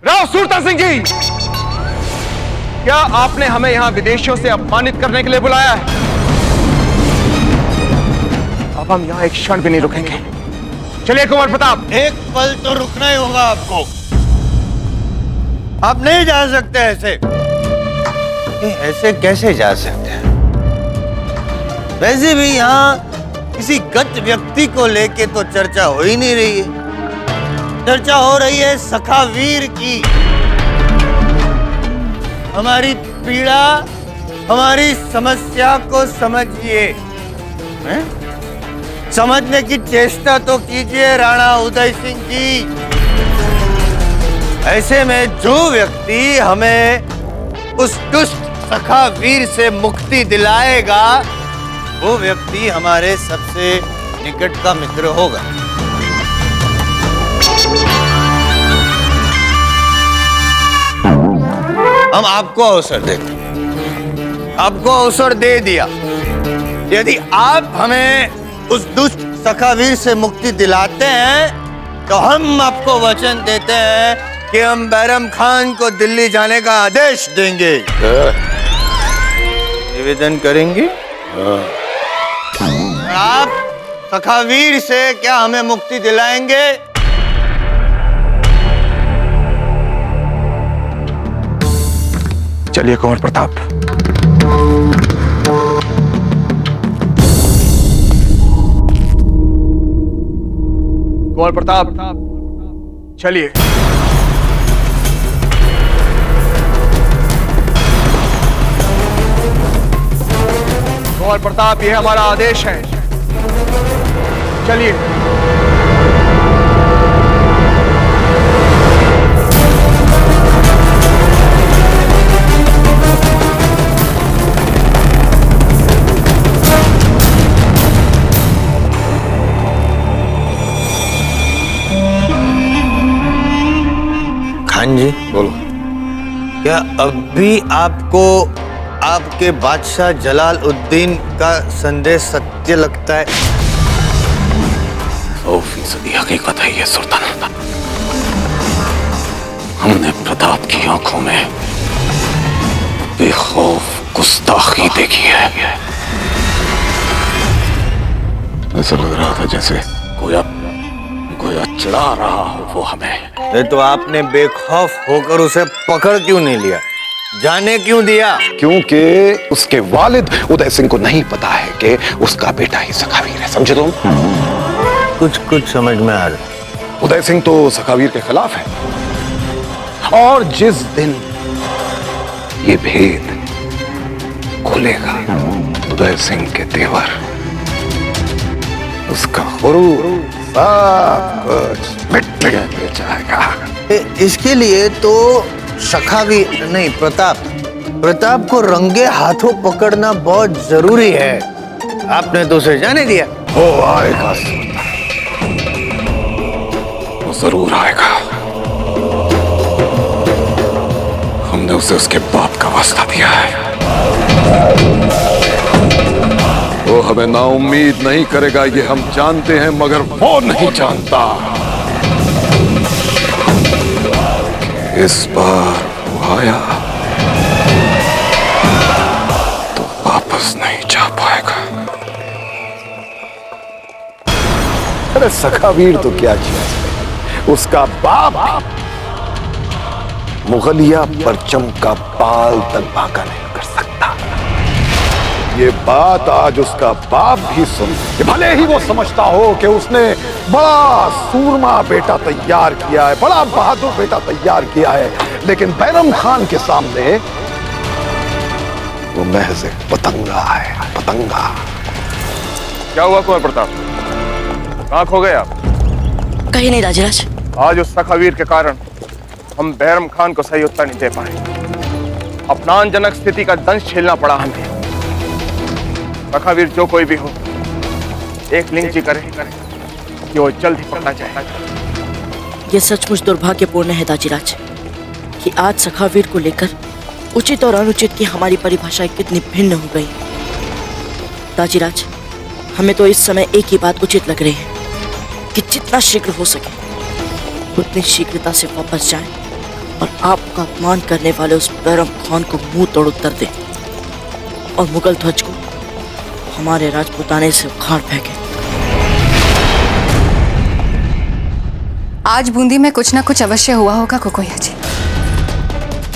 राव सुरता सिंह जी, क्या आपने हमें यहां विदेशियों से अपमानित करने के लिए बुलाया है? अब हम यहां एक क्षण भी नहीं रुकेंगे। चलिए कुंवर प्रताप। एक पल तो रुकना ही होगा आपको। आप नहीं जा सकते ऐसे। ऐसे कैसे जा सकते हैं? वैसे भी यहाँ किसी गत व्यक्ति को लेके तो चर्चा हो ही नहीं रही है। चर्चा हो रही है सखावीर की। हमारी पीड़ा, हमारी समस्या को समझिए। समझने की चेष्टा तो कीजिए राणा उदय सिंह जी। ऐसे में जो व्यक्ति हमें उस दुष्ट सखावीर से मुक्ति दिलाएगा, वो व्यक्ति हमारे सबसे निकट का मित्र होगा। हम आपको अवसर देते, आपको अवसर दे दिया। यदि आप हमें उस दुष्ट सखावीर से मुक्ति दिलाते हैं तो हम आपको वचन देते हैं कि हम बैरम खान को दिल्ली जाने का आदेश देंगे। निवेदन करेंगे आप सखावीर से क्या हमें मुक्ति दिलाएंगे? चलिए कुंवर प्रताप। कुंवर प्रताप, चलिए। कुंवर प्रताप, यह हमारा आदेश है। चलिए। खान जी, बोलो। क्या अब भी आपको आपके बादशाह जलाल उद्दीन का संदेश सत्य लगता है? 100% हकीकत है ये सुल्तान। हमने प्रताप की आंखों में बेखौफ गुस्ताखी देखी है। ऐसा लग रहा था जैसे गोया चिढ़ा रहा हो वो हमें। ये तो आपने बेखौफ होकर उसे पकड़ क्यों नहीं लिया, जाने क्यों दिया? क्योंकि उसके वालिद उदय सिंह को नहीं पता है कि उसका बेटा ही सखावीर है। समझे तुम? कुछ समझ में आ रहा। उदय सिंह तो सखावीर के खिलाफ है, और जिस दिन ये भेद खुलेगा, उदय सिंह के तेवर, उसका गुरूर सब कुछ मिट जाएगा। इसके लिए तो सखावीर नहीं, प्रताप को रंगे हाथों पकड़ना बहुत जरूरी है। आपने तो उसे जाने दिया। वो आएगा, वो जरूर आएगा। हमने उसे उसके बाप का वास्ता दिया है। वो हमें नाउम्मीद नहीं करेगा, ये हम जानते हैं, मगर वो नहीं जानता कि इस बार वो आया तो वापस नहीं जा पाएगा। अरे सखावीर तो क्या चीज, उसका बाप मुगलिया परचम का बाल तक बांका नहीं कर सकता। ये बात आज उसका बाप भी सुन, भले ही वो समझता हो कि उसने बड़ा सूरमा बेटा तैयार किया है, बड़ा बहादुर बेटा तैयार किया है, लेकिन बैरम खान के सामने वो महज एक पतंगा है, पतंगा। क्या हुआ कुंवर प्रताप? कहाँ खो गए आप? कहीं नहीं राजराज। आज उस सखावीर के कारण हम बैरम खान को सही उत्तर नहीं दे पाए। अपमानजनक स्थिति का दंश झेलना पड़ा हमें। सखावीर जो कोई भी हो, एक लिंची करे कि वो जल्द ही पकड़ा जाए। ये सचमुच दुर्भाग्यपूर्ण है दाजीराज कि आज सखावीर को लेकर उचित और अनुचित की हमारी परिभाषाएं कितनी भिन्न हो गई। दाजीराज, हमें तो इस समय एक ही बात उचित लग रही है कि जितना शीघ्र हो सके उतनी शीघ्रता से वापस जाएं और आपका अपमान करने वाले उस बैरम खान को मुंह तोड़ उत्तर दे और मुगल ध्वज को हमारे राजपुताने से उखाड़ फेंके। आज बूंदी में कुछ ना कुछ अवश्य हुआ होगा कुकोया जी।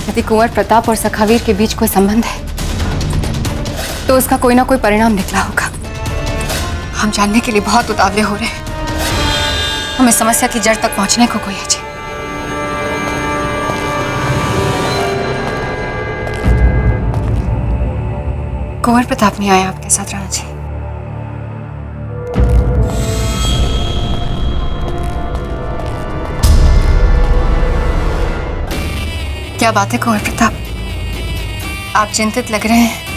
यदि कुंवर प्रताप और सखावीर के बीच कोई संबंध है तो उसका कोई ना कोई परिणाम निकला होगा। हम जानने के लिए बहुत उतावले हो रहे हैं। हमें समस्या की जड़ तक पहुंचने को कुकोया जी। कुंवर प्रताप नहीं आया आपके साथ राणा जी? क्या बात है कुंवर प्रताप, आप चिंतित लग रहे हैं।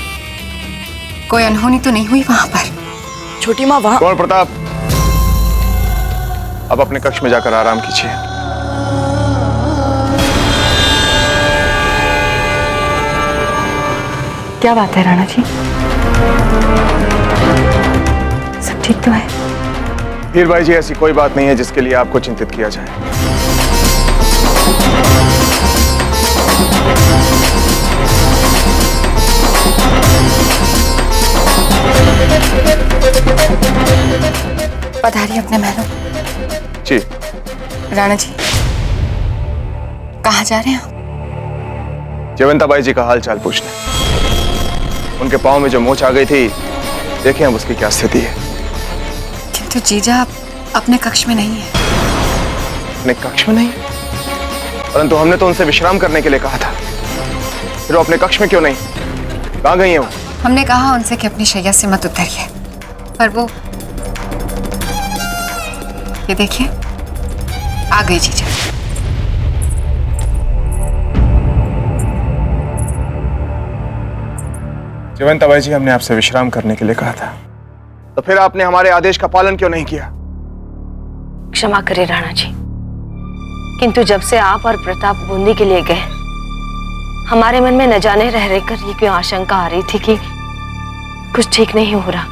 कोई अनहोनी तो नहीं हुई वहां पर? छोटी माँ वहां। कुंवर प्रताप, अब अपने कक्ष में जाकर आराम कीजिए। क्या बात है राणा जी, सब ठीक तो है? हीर भाई जी, ऐसी कोई बात नहीं है जिसके लिए आपको चिंतित किया जाए। पधारिए अपने महलों। जी। राणा जी, कहाँ जा रहे हैं आप? जयवंताबाई जी का हाल चाल पूछने। उनके पांव में जो मोच आ गई थी, देखें अब उसकी क्या स्थिति है। किंतु जीजा आप अपने कक्ष में नहीं है। अपने कक्ष में नहीं? परंतु हमने तो उनसे विश्राम करने के लिए कहा था। फिर वो अपने कक्ष में क्यों नहीं? कहाँ गई है वो? हमने कहा उनसे कि अपनी शैया से मत उतरिए, पर वो, ये देखिए आ गई जीजा। जयवंताबाई जी, हमने आपसे विश्राम करने के लिए कहा था, तो फिर आपने हमारे आदेश का पालन क्यों नहीं किया? क्षमा करें राणा जी, किंतु जब से आप और प्रताप बूंदी के लिए गए, हमारे मन में न जाने रह रहकर ये क्यों आशंका आ रही थी कि कुछ ठीक नहीं हो रहा।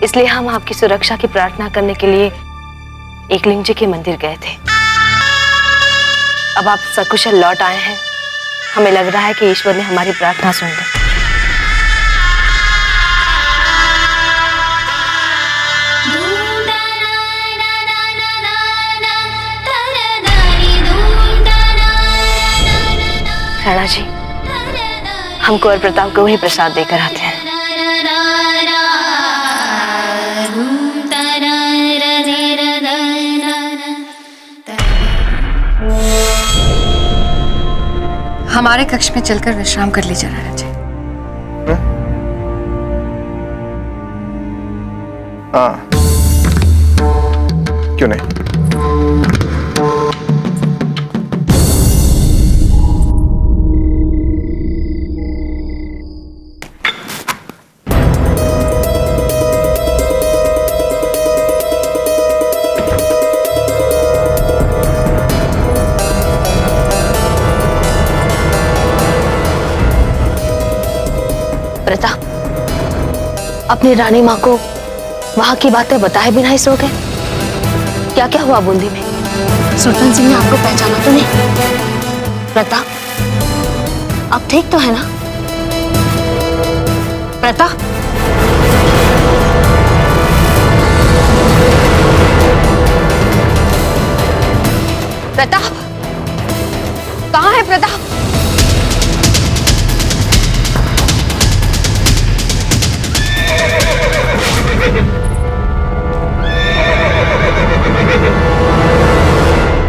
इसलिए हम आपकी सुरक्षा की प्रार्थना करने के लिए एकलिंग जी के मंदिर गए थे। अब आप सकुशल लौट आए हैं, हमें लग रहा है कि ईश्वर ने हमारी प्रार्थना सुन ली। राणा जी, हम कुंवर प्रताप को वही प्रसाद देकर आते हैं। हमारे कक्ष में चलकर विश्राम कर लीजिए राणा जी। हाँ, क्यों नहीं? प्रताप, अपनी रानी माँ को वहां की बातें बताए बिना ही सो गए? क्या क्या हुआ बूंदी में? सुल्तान सिंह ने आपको पहचाना तो नहीं? प्रताप, आप ठीक तो है ना? प्रताप, प्रताप, कहाँ है प्रताप?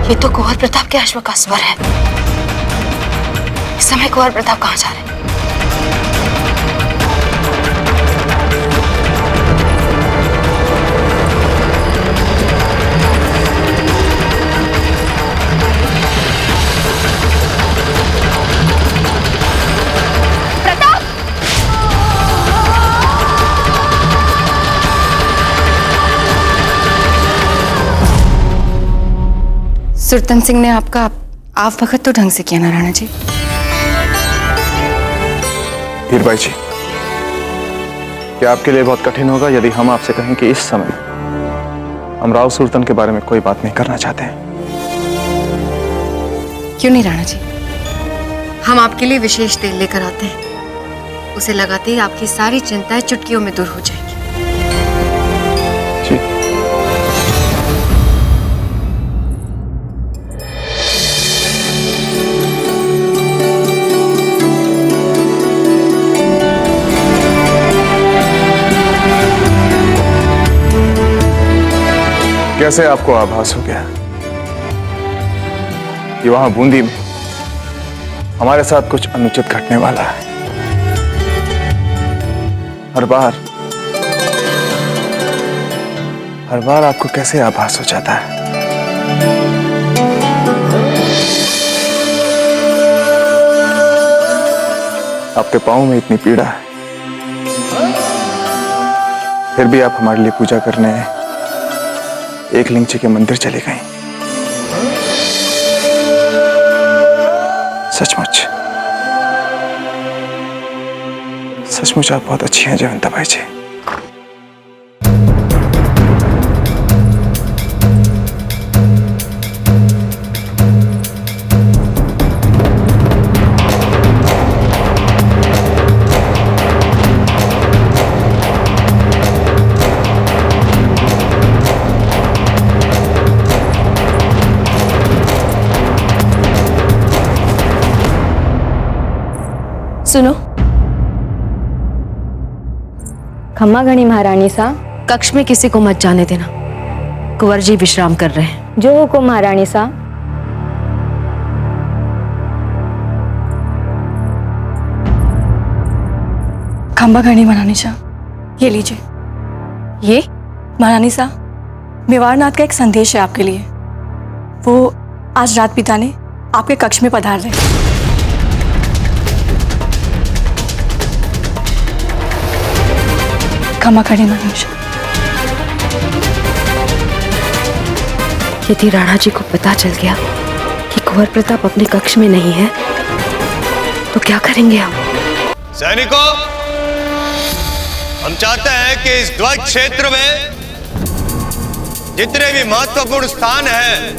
ये तो कुंवर प्रताप के अश्व का स्वर है। इस समय कुंवर प्रताप कहाँ जा रहे हैं? सुल्तान सिंह ने आपका आव भगत तो ढंग से किया ना राणा जी? हीर भाई जी, क्या आपके लिए बहुत कठिन होगा यदि हम आपसे कहें कि इस समय हम राव सुल्तान के बारे में कोई बात नहीं करना चाहते हैं? क्यों नहीं राणा जी, हम आपके लिए विशेष तेल लेकर आते हैं। उसे लगाते ही आपकी सारी चिंताएं चुटकियों में दूर हो जाएगी। जी। कैसे आपको आभास हो गया कि वहां बूंदी में हमारे साथ कुछ अनुचित घटने वाला है? हर बार आपको कैसे आभास हो जाता है? आपके पांव में इतनी पीड़ा है, फिर भी आप हमारे लिए पूजा करने एक लिंग जी के मंदिर चली गई। सचमुच आप बहुत अच्छी हैं जयवंता बाई जी। सुनो, खम्मा घनी महारानी सा। कक्ष में किसी को मत जाने देना, कुंवर जी विश्राम कर रहे हैं। जो हुकुम महारानी सा। खम्बा घनी महारानी सा, ये लीजिए। ये महारानी सा, मेवाड़नाथ का एक संदेश है आपके लिए। वो आज रात पिता ने आपके कक्ष में पधार रहे। खम्मा घनी महारानी सा। यदि राणा जी को पता चल गया कि कुंवर प्रताप अपने कक्ष में नहीं है तो क्या करेंगे हम? सैनिकों, हम चाहते हैं कि इस ध्वज क्षेत्र में जितने भी महत्वपूर्ण स्थान हैं,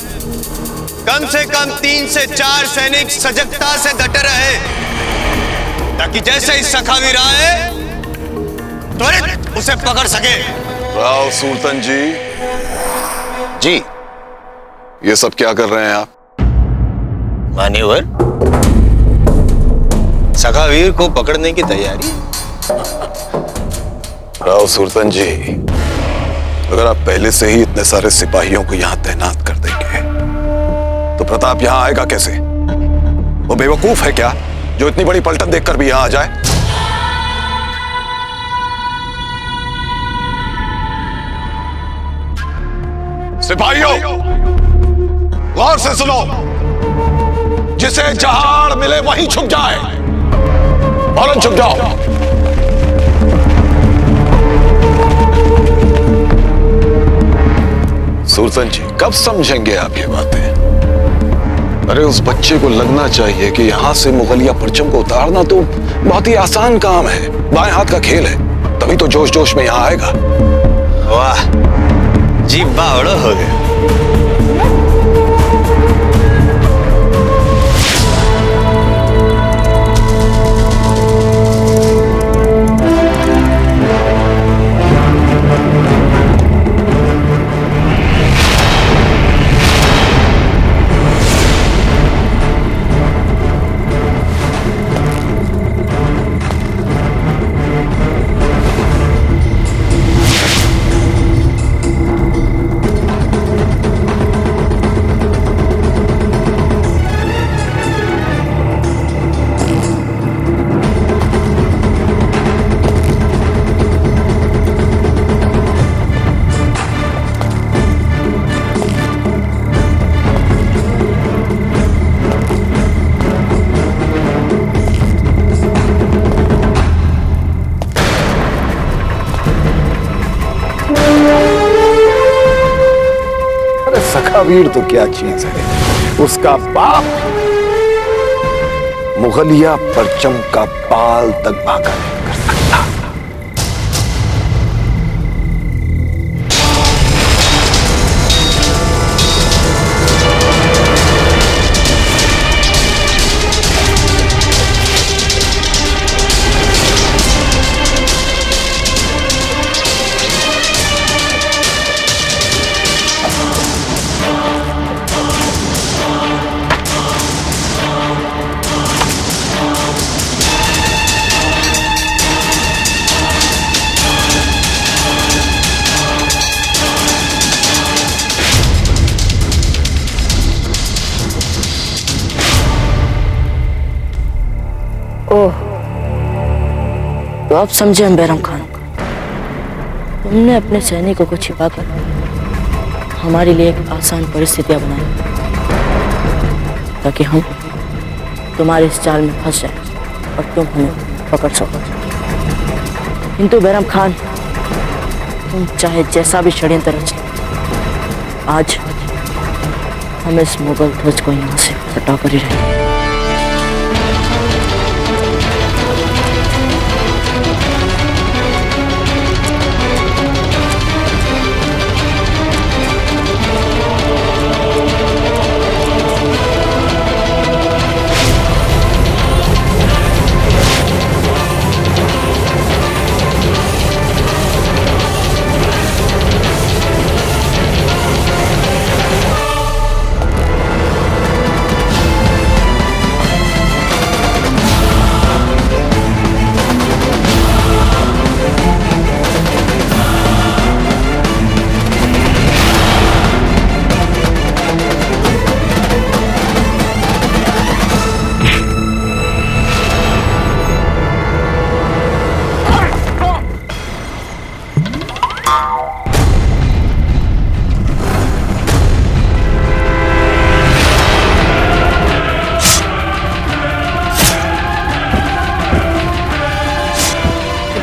कम से कम 3 से 4 सैनिक सजगता से डटे रहे, ताकि जैसे ही सखावीर आए त्वरित उसे पकड़ सके। राव सुल्तान जी। जी। ये सब क्या कर रहे हैं आप? मान्यवर, सखावीर को पकड़ने की तैयारी। राव सुल्तान जी, अगर आप पहले से ही इतने सारे सिपाहियों को यहां तैनात कर देंगे तो प्रताप यहां आएगा कैसे? वो बेवकूफ है क्या जो इतनी बड़ी पलटन देखकर भी यहां आ जाए? सिपाहियों, गौर से सुनो। जिसे जहाड़ मिले वहीं छुप जाए। फौरन छुप जाओ। सुल्तान जी, कब समझेंगे आप ये बातें? अरे उस बच्चे को लगना चाहिए कि यहां से मुगलिया परचम को उतारना तो बहुत ही आसान काम है, बाएं हाथ का खेल है। तभी तो जोश जोश में यहां आएगा। वाह जी, बावड़ा हो गया। सखावीर तो क्या चीज है, उसका बाप मुगलिया परचम का बाल तक भागा नहीं कर सकता। तो अब समझे हम बैरम खान। तुमने अपने सैनिकों को छिपाकर हमारे लिए एक आसान परिस्थितियां बनाई ताकि हम तुम्हारे इस जाल में फंस जाए और तुम हमें पकड़ सको। किंतु बैरम खान, तुम चाहे जैसा भी षड्यंत्र रच लो, आज हम इस मुगल ध्वज को यहाँ से हटा कर ही रहेंगे।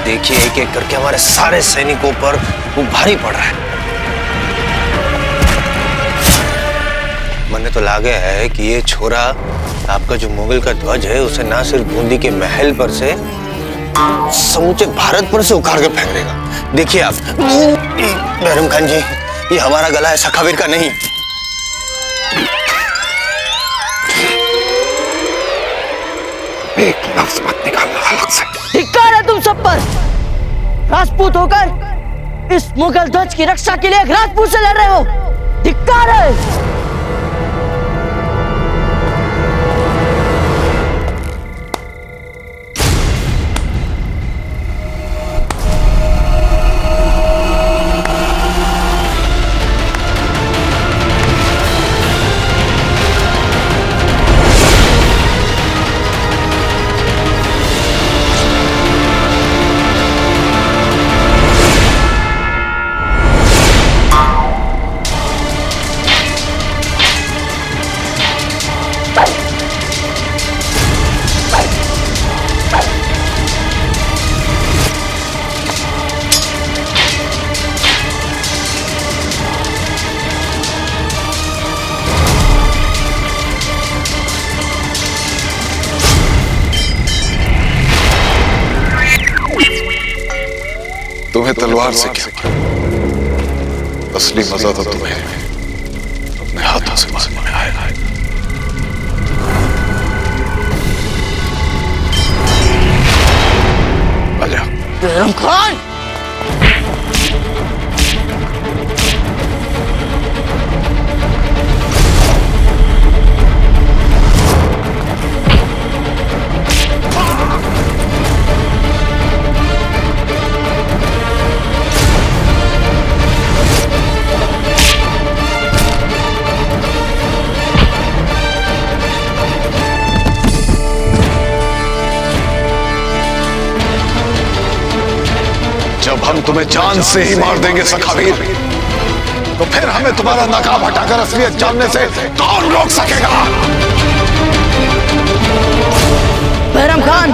देखिए, एक एक करके हमारे सारे सैनिकों पर वो भारी पड़ रहा है। मैंने तो लागे है कि ये छोरा आपका जो मुगल का ध्वज है उसे ना सिर्फ बूंदी के महल पर से समूचे भारत पर से उखाड़ कर फेंक देगा। देखिए आप बैरम खान जी, ये हमारा गला है, सखावीर का नहीं। एक लफ्ज मत निकालना हलक से। धिक्कार है तुम सब पर। राजपूत होकर इस मुगल ध्वज की रक्षा के लिए एक राजपूत से लड़ रहे हो। धिक्कार है। तुम्हें तलवार से क्या, असली मजा तो तुम्हें अपने हाथों से मारने में आएगा। आ जाओ। बैरम खान, जब हम तुम्हें जान से ही मार देंगे सखावीर, तो फिर हमें तुम्हारा नकाब हटाकर असलियत जानने से कौन रोक सकेगा? बैरम खान,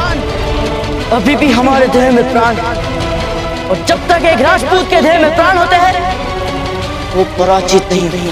अभी भी हमारे देह में प्राण, और जब तक एक राजपूत के देह में प्राण होते हैं वो पराजित नहीं।